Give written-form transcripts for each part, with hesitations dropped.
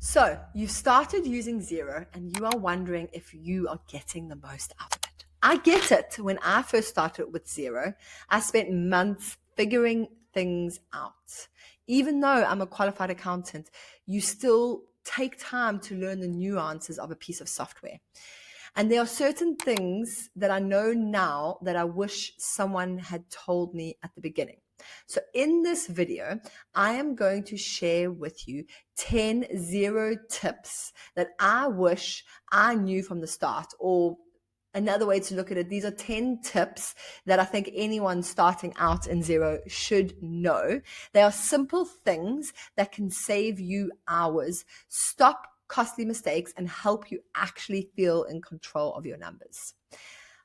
So you've started using Xero and you are wondering if you are getting the most out of it. I get it. When I first started with Xero, I spent months figuring things out. Even though I'm a qualified accountant, you still take time to learn the nuances of a piece of software. And there are certain things that I know now that I wish someone had told me at the beginning. So in this video, I am going to share with you 10 Xero tips that I wish I knew from the start. Or another way to look at it, these are 10 tips that I think anyone starting out in Xero should know. They are simple things that can save you hours, stop costly mistakes, and help you actually feel in control of your numbers.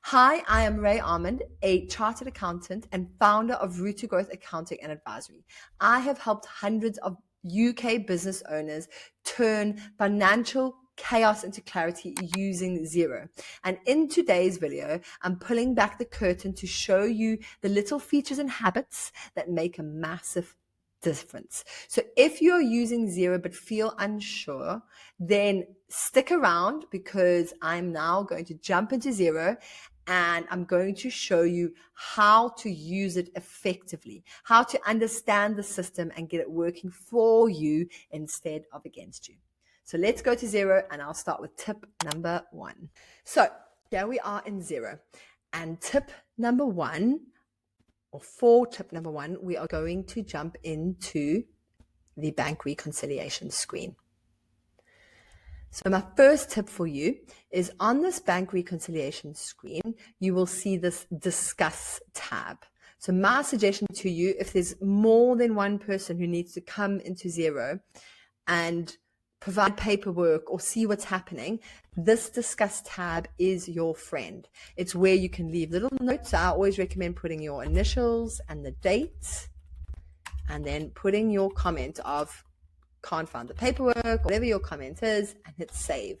Hi, I am Ray Armand, a chartered accountant and founder of Route to Growth Accounting and Advisory. I have helped hundreds of UK business owners turn financial chaos into clarity using Xero. And in today's video, I'm pulling back the curtain to show you the little features and habits that make a massive difference. So if you're using Xero but feel unsure, then stick around because I'm now going to jump into Xero and I'm going to show you how to use it effectively, how to understand the system and get it working for you instead of against you. So let's go to Xero and I'll start with tip number 1. So here we are in Xero, and tip number 1, or for tip number 1, we are going to jump into the bank reconciliation screen. So my first tip for you is on this bank reconciliation screen, you will see this discuss tab. So my suggestion to you, if there's more than one person who needs to come into Xero and provide paperwork or see what's happening, this discuss tab is your friend. It's where you can leave little notes. I always recommend putting your initials and the date, and then putting your comment of can't find the paperwork, whatever your comment is, and hit save.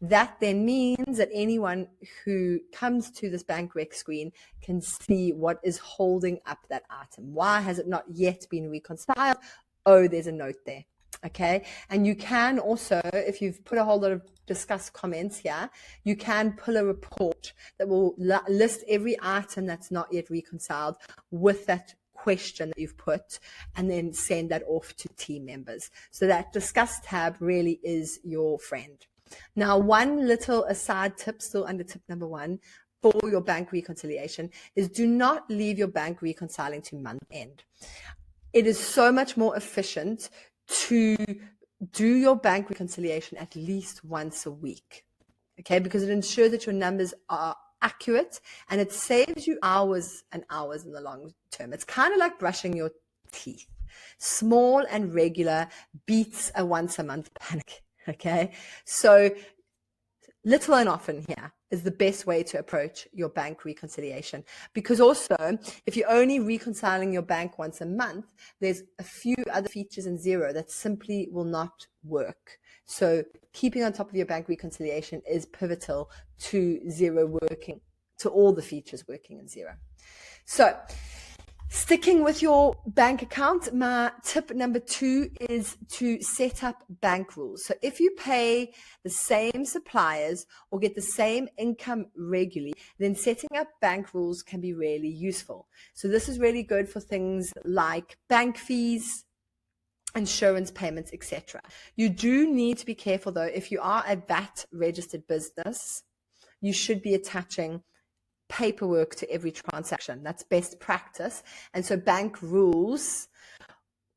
That then means that anyone who comes to this bank rec screen can see what is holding up that item. Why has it not yet been reconciled? Oh, there's a note there. Okay, and you can also, if you've put a whole lot of discuss comments here, you can pull a report that will list every item that's not yet reconciled with that question that you've put, and then send that off to team members. So that discuss tab really is your friend. Now, one little aside tip still under tip number 1 for your bank reconciliation is do not leave your bank reconciling to month end. It is so much more efficient to do your bank reconciliation at least once a week, okay, because it ensures that your numbers are accurate and it saves you hours and hours in the long term. It's kind of like brushing your teeth. Small and regular beats a once a month panic, okay? So little and often here is the best way to approach your bank reconciliation, because also if you're only reconciling your bank once a month, there's a few other features in Xero that simply will not work. So keeping on top of your bank reconciliation is pivotal to Xero working, to all the features working in Xero. So sticking with your bank account, my tip number 2 is to set up bank rules. So if you pay the same suppliers or get the same income regularly, then setting up bank rules can be really useful. So this is really good for things like bank fees, insurance payments, etc. You do need to be careful though. If you are a VAT registered business, you should be attaching paperwork to every transaction. That's best practice. And so bank rules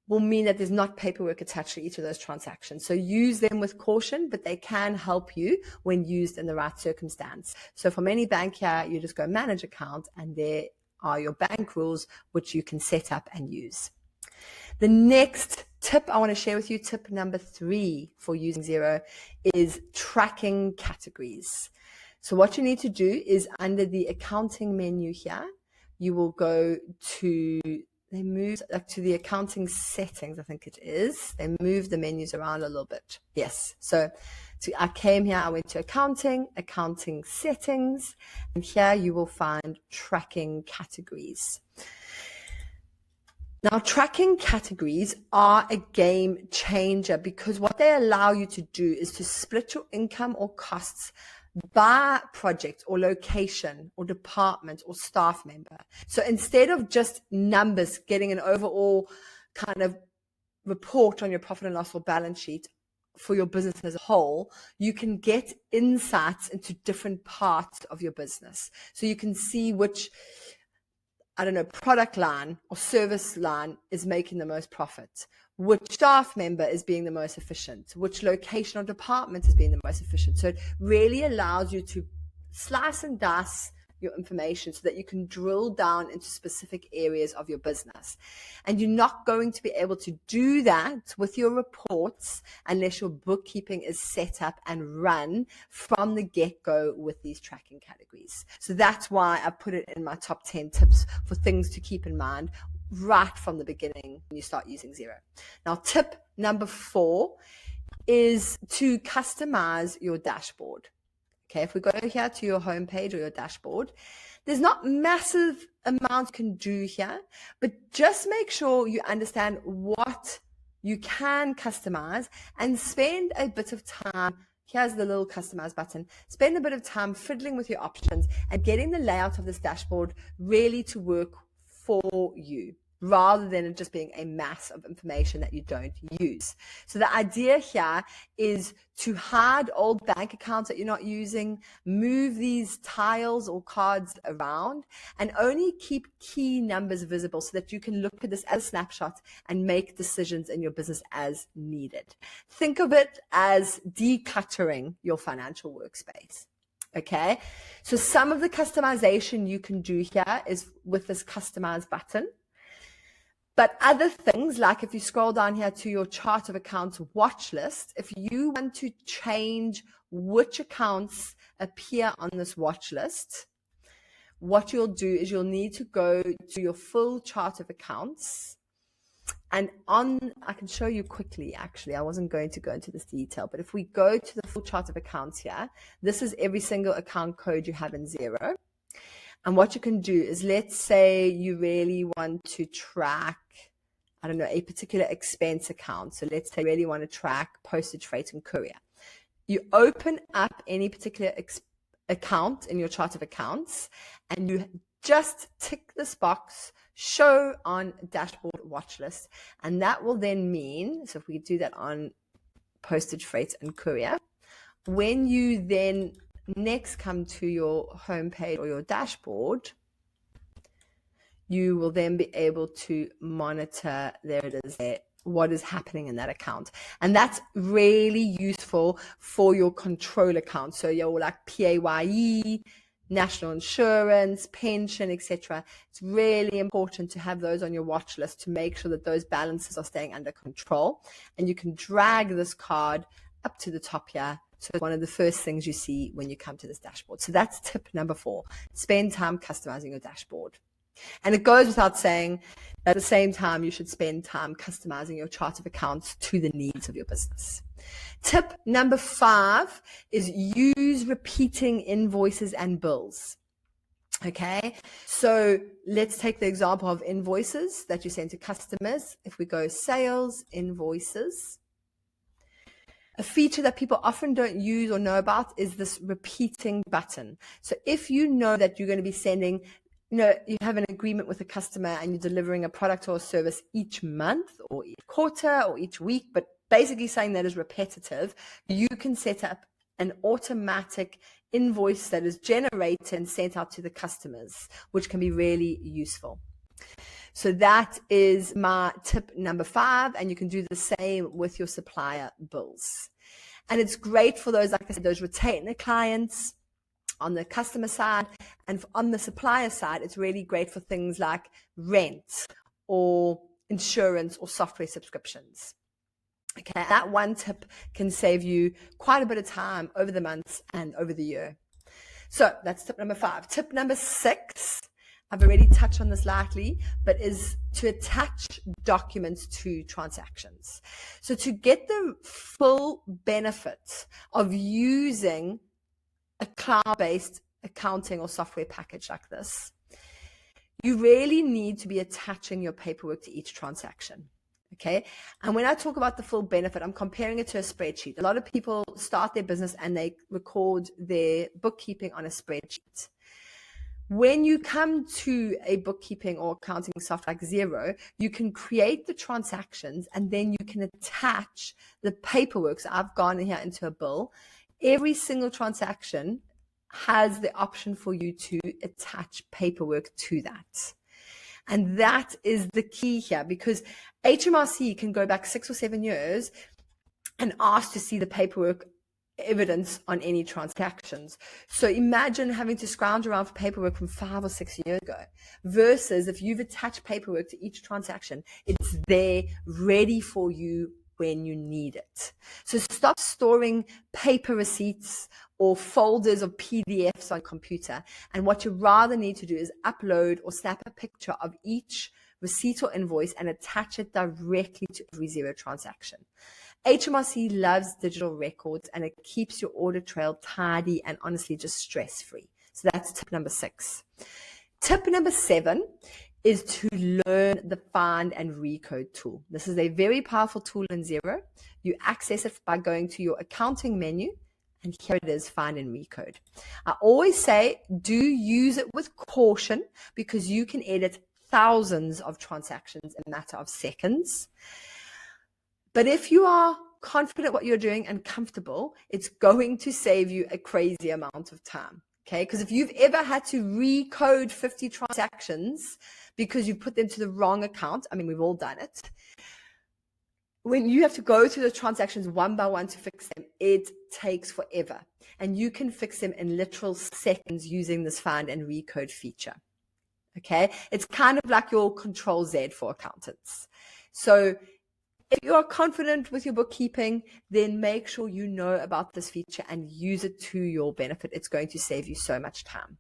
will mean that there's not paperwork attached to each of those transactions. So use them with caution, but they can help you when used in the right circumstance. So from any bank here, you just go manage account and there are your bank rules, which you can set up and use. The next tip I want to share with you, tip number 3 for using Xero, is tracking categories. So what you need to do is under the accounting menu here, you will go to, they moved to the accounting settings, I think it is. They moved the menus around a little bit. Yes. So I came here, I went to accounting settings, and here you will find tracking categories. Now, tracking categories are a game changer because what they allow you to do is to split your income or costs by project or location or department or staff member. So instead of just numbers, getting an overall kind of report on your profit and loss or balance sheet for your business as a whole, you can get insights into different parts of your business. So you can see which, I don't know, product line or service line is making the most profit, which staff member is being the most efficient, which location or department is being the most efficient. So it really allows you to slice and dice your information so that you can drill down into specific areas of your business. And you're not going to be able to do that with your reports unless your bookkeeping is set up and run from the get-go with these tracking categories. So that's why I put it in my top 10 tips for things to keep in mind right from the beginning when you start using Xero. Now, tip number 4 is to customize your dashboard. Okay, if we go here to your homepage or your dashboard, there's not massive amounts you can do here, but just make sure you understand what you can customize and spend a bit of time. Here's the little customize button. Spend a bit of time fiddling with your options and getting the layout of this dashboard really to work for you, rather than it just being a mass of information that you don't use. So the idea here is to hide old bank accounts that you're not using, move these tiles or cards around, and only keep key numbers visible so that you can look at this as a snapshot and make decisions in your business as needed. Think of it as decluttering your financial workspace. Okay, so some of the customization you can do here is with this customize button. But other things, like if you scroll down here to your chart of accounts watch list, if you want to change which accounts appear on this watch list, what you'll do is you'll need to go to your full chart of accounts. And I can show you quickly, actually, I wasn't going to go into this detail, but if we go to the full chart of accounts here, this is every single account code you have in Xero. And what you can do is, let's say you really want to track, I don't know, a particular expense account. So let's say you really want to track postage, freight, and courier. You open up any particular account in your chart of accounts, and you just tick this box, show on dashboard watch list. And that will then mean, so if we do that on postage, freight, and courier, when you then next come to your homepage or your dashboard, you will then be able to monitor, there it is there, what is happening in that account. And that's really useful for your control account. So your like PAYE, national insurance, pension, etc. It's really important to have those on your watch list to make sure that those balances are staying under control. And you can drag this card up to the top here. So it's one of the first things you see when you come to this dashboard. So that's tip number 4. Spend time customizing your dashboard. And it goes without saying, at the same time, you should spend time customizing your chart of accounts to the needs of your business. Tip number 5 is use repeating invoices and bills. Okay, so let's take the example of invoices that you send to customers. If we go sales, invoices, a feature that people often don't use or know about is this repeating button. So if you know that you're going to be sending, you have an agreement with a customer and you're delivering a product or a service each month or each quarter or each week, but basically saying that is repetitive, you can set up an automatic invoice that is generated and sent out to the customers, which can be really useful. So that is my tip number 5, and you can do the same with your supplier bills. And it's great for those, like I said, those retainer clients on the customer side, and on the supplier side, it's really great for things like rent or insurance or software subscriptions. Okay, that one tip can save you quite a bit of time over the months and over the year. So that's tip number 5. Tip number 6, I've already touched on this lightly, but is to attach documents to transactions. So to get the full benefit of using a cloud-based accounting or software package like this, you really need to be attaching your paperwork to each transaction. Okay. And when I talk about the full benefit, I'm comparing it to a spreadsheet. A lot of people start their business and they record their bookkeeping on a spreadsheet. When you come to a bookkeeping or accounting software like Xero, you can create the transactions and then you can attach the paperwork. So I've gone here into a bill. Every single transaction has the option for you to attach paperwork to that. And that is the key here, because HMRC can go back 6 or 7 years and ask to see the paperwork evidence on any transactions. So imagine having to scrounge around for paperwork from 5 or 6 years ago, versus if you've attached paperwork to each transaction, it's there ready for you when you need it. So stop storing paper receipts or folders of PDFs on computer. And what you rather need to do is upload or snap a picture of each receipt or invoice and attach it directly to every Xero transaction. HMRC loves digital records, and it keeps your audit trail tidy and honestly just stress-free. So that's tip number 6. Tip number 7 is to learn the Find and Recode tool. This is a very powerful tool in Xero. You access it by going to your accounting menu, and here it is, Find and Recode. I always say, do use it with caution, because you can edit thousands of transactions in a matter of seconds. But if you are confident what you're doing and comfortable, it's going to save you a crazy amount of time. Okay, because if you've ever had to recode 50 transactions because you put them to the wrong account, I mean, we've all done it. When you have to go through the transactions one by one to fix them, it takes forever. And you can fix them in literal seconds using this Find and Recode feature. Okay, it's kind of like your Control Z for accountants. So if you are confident with your bookkeeping, then make sure you know about this feature and use it to your benefit. It's going to save you so much time.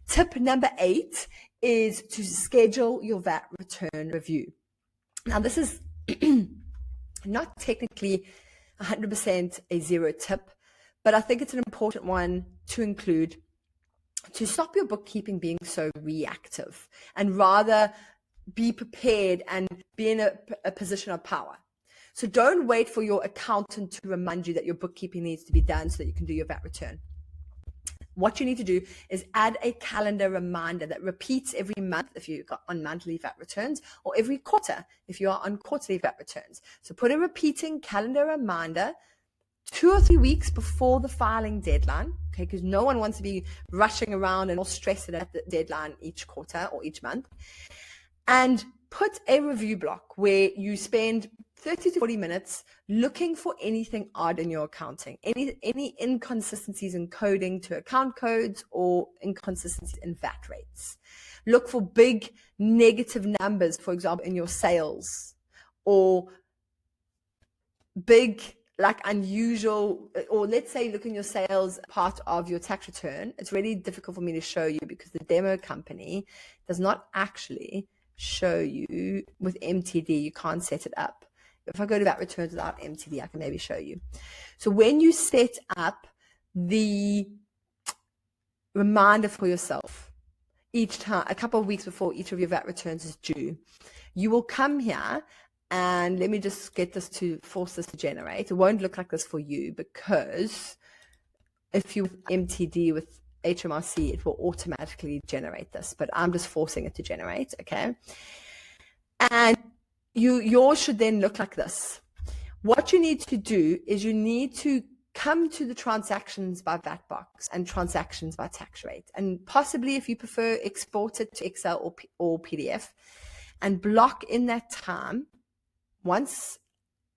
Tip number 8 is to schedule your VAT return review. Now, this is not technically 100% a Xero tip, but I think it's an important one to include to stop your bookkeeping being so reactive and rather be prepared and be in a position of power. So don't wait for your accountant to remind you that your bookkeeping needs to be done so that you can do your VAT return. What you need to do is add a calendar reminder that repeats every month if you've got on monthly VAT returns, or every quarter if you are on quarterly VAT returns. So put a repeating calendar reminder 2 or 3 weeks before the filing deadline, okay, because no one wants to be rushing around and all stressed at the deadline each quarter or each month. And put a review block where you spend 30 to 40 minutes looking for anything odd in your accounting, any inconsistencies in coding to account codes or inconsistencies in VAT rates. Look for big negative numbers, for example, in your sales, or big, like unusual, or let's say look in your sales part of your tax return. It's really difficult for me to show you because the demo company does not actually show you with MTD. You can't set it up. If I go to VAT returns without MTD, I can maybe show you. So when you set up the reminder for yourself each time, a couple of weeks before each of your VAT returns is due, you will come here and let me just get this to force this to generate. It won't look like this for you because if you MTD with HMRC, it will automatically generate this, but I'm just forcing it to generate, okay? And yours should then look like this. What you need to do is you need to come to the transactions by VAT box and transactions by tax rate, and possibly, if you prefer, export it to Excel or PDF, and block in that time once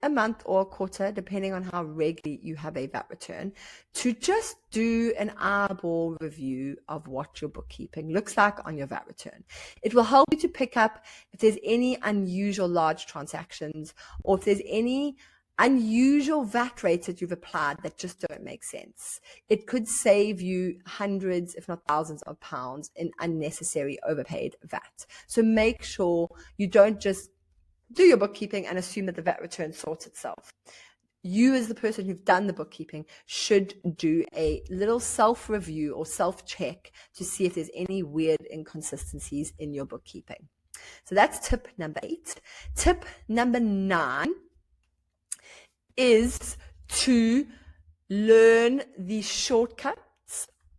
a month or a quarter, depending on how regularly you have a VAT return, to just do an eyeball review of what your bookkeeping looks like on your VAT return. It will help you to pick up if there's any unusual large transactions, or if there's any unusual VAT rates that you've applied that just don't make sense. It could save you hundreds, if not thousands of pounds in unnecessary overpaid VAT. So make sure you don't just do your bookkeeping and assume that the VAT return sorts itself. you as the person who've done the bookkeeping should do a little self-review or self-check to see if there's any weird inconsistencies in your bookkeeping. So that's tip number 8. Tip number 9 is to learn the shortcuts,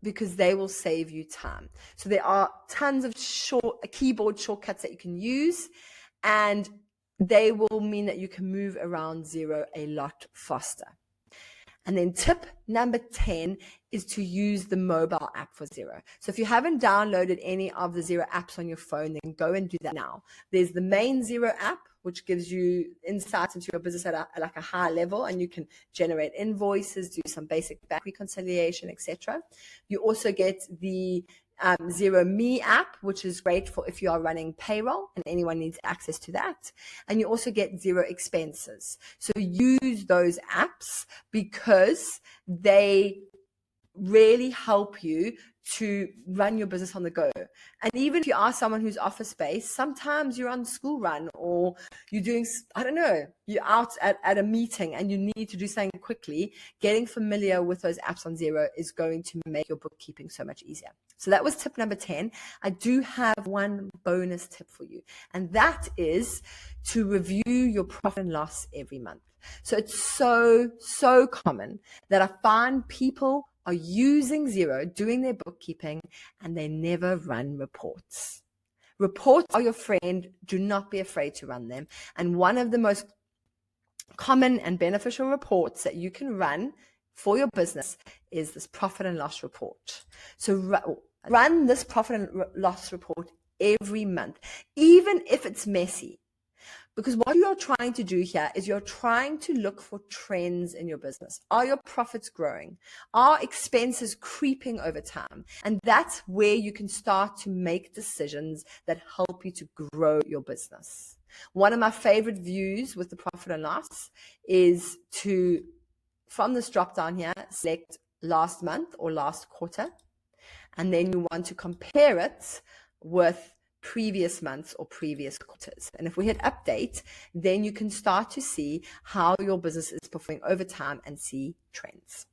because they will save you time. So there are tons of keyboard shortcuts that you can use, and they will mean that you can move around Xero a lot faster. And then tip number 10 is to use the mobile app for Xero. So if you haven't downloaded any of the Xero apps on your phone, then go and do that now. There's the main Xero app, which gives you insights into your business at a high level, and you can generate invoices, do some basic bank reconciliation, etc. You also get the Xero Me app, which is great for if you are running payroll and anyone needs access to that. And you also get Xero Expenses. So use those apps because they really help you to run your business on the go. And even if you are someone who's office-based, sometimes you're on school run, or you're doing, I don't know, you're out at a meeting and you need to do something quickly. Getting familiar with those apps on Xero is going to make your bookkeeping so much easier. So that was tip number 10. I do have one bonus tip for you, and that is to review your profit and loss every month. So it's so common that I find people are using Xero, doing their bookkeeping, and they never run reports. Reports are your friend. Do not be afraid to run them. And one of the most common and beneficial reports that you can run for your business is this profit and loss report. So run this profit and loss report every month, even if it's messy. Because what you're trying to do here is you're trying to look for trends in your business. Are your profits growing? Are expenses creeping over time? And that's where you can start to make decisions that help you to grow your business. One of my favorite views with the profit and loss is to, from this drop down here, select last month or last quarter. And then you want to compare it with previous months or previous quarters. And if we hit update, then you can start to see how your business is performing over time and see trends.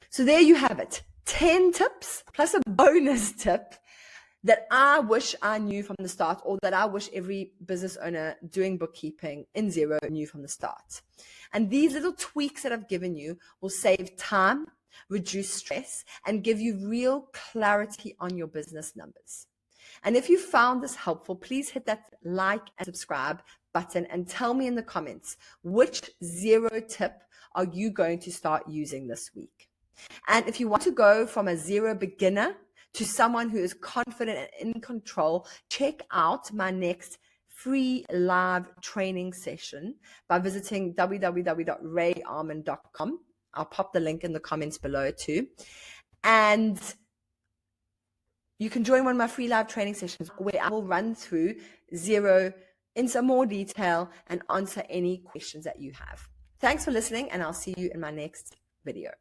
So there you have it. 10 tips plus a bonus tip that I wish I knew from the start, or that I wish every business owner doing bookkeeping in Xero knew from the start. And these little tweaks that I've given you will save time, reduce stress, and give you real clarity on your business numbers. And if you found this helpful, please hit that like and subscribe button and tell me in the comments, which Xero tip are you going to start using this week? And if you want to go from a Xero beginner to someone who is confident and in control, check out my next free live training session by visiting www.rayarmand.com. I'll pop the link in the comments below too. And you can join one of my free live training sessions where I will run through Xero in some more detail and answer any questions that you have. Thanks for listening, and I'll see you in my next video.